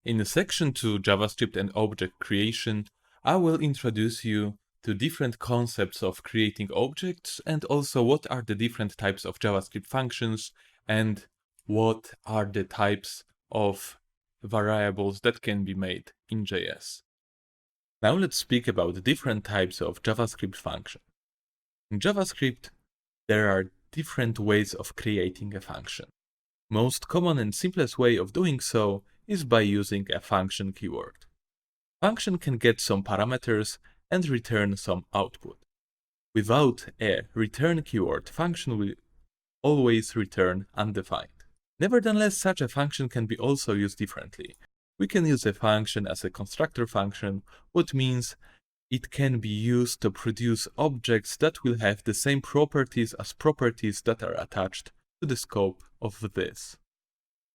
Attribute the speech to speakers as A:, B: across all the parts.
A: In section 2, JavaScript and object creation, I will introduce you to different concepts of creating objects and also what are the different types of JavaScript functions and what are the types of variables that can be made in JS. Now let's speak about the different types of JavaScript function. In JavaScript, there are different ways of creating a function. Most common and simplest way of doing so is by using a function keyword. Function can get some parameters and return some output. Without a return keyword, function will always return undefined. Nevertheless, such a function can be also used differently. We can use a function as a constructor function, which means it can be used to produce objects that will have the same properties as properties that are attached to the scope of this.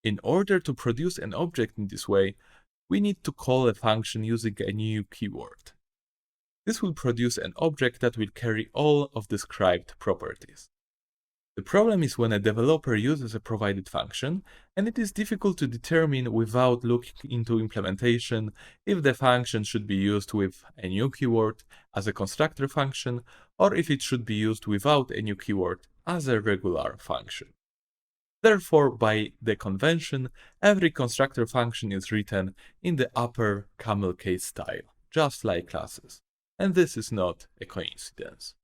A: In order to produce an object in this way, we need to call a function using a new keyword. This will produce an object that will carry all of described properties. The problem is when a developer uses a provided function, and it is difficult to determine without looking into implementation if the function should be used with a new keyword as a constructor function, or if it should be used without a new keyword as a regular function. Therefore, by the convention, every constructor function is written in the upper camel case style, just like classes. And this is not a coincidence.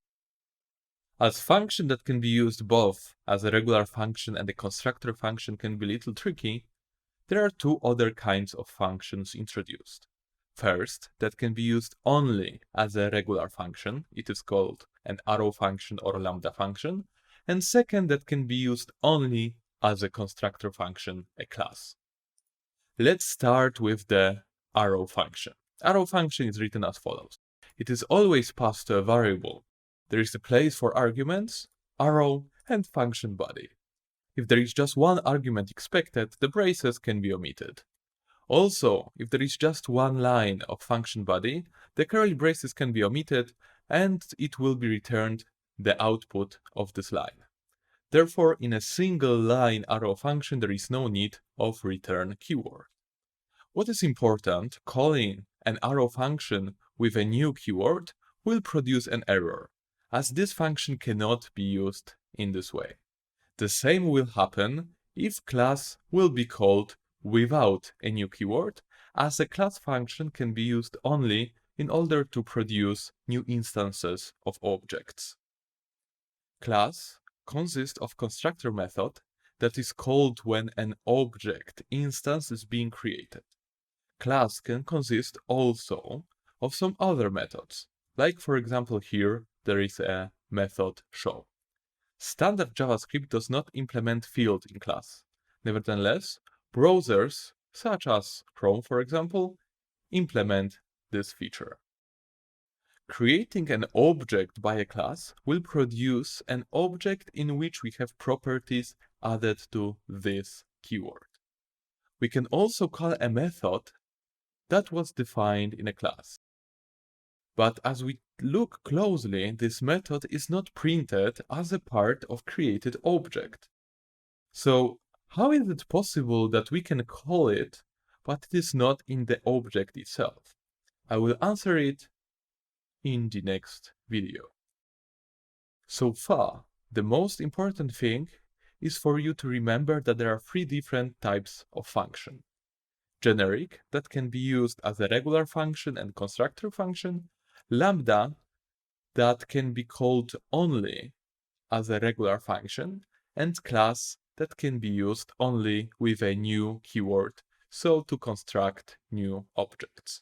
A: As function that can be used both as a regular function and a constructor function can be a little tricky, there are two other kinds of functions introduced. First, that can be used only as a regular function. It is called an arrow function or lambda function. And second, that can be used only as a constructor function, a class. Let's start with the arrow function. Arrow function is written as follows. It is always passed to a variable. There is a place for arguments, arrow, and function body. If there is just one argument expected, the braces can be omitted. Also, if there is just one line of function body, the curly braces can be omitted and it will be returned the output of this line. Therefore, in a single line arrow function, there is no need of return keyword. What is important, calling an arrow function with a new keyword will produce an error, as this function cannot be used in this way. The same will happen if class will be called without a new keyword, as a class function can be used only in order to produce new instances of objects. Class consists of constructor method that is called when an object instance is being created. Class can consist also of some other methods, like for example here there is a method show. Standard JavaScript does not implement field in class. Nevertheless, browsers such as Chrome for example implement this feature. Creating an object by a class will produce an object in which we have properties added to this keyword. We can also call a method that was defined in a class. But as we look closely, this method is not printed as a part of created object. So how is it possible that we can call it, but it is not in the object itself? I will answer it in the next video. So far, the most important thing is for you to remember that there are three different types of function. Generic, that can be used as a regular function and constructor function. Lambda, that can be called only as a regular function. And class, that can be used only with a new keyword, so to construct new objects.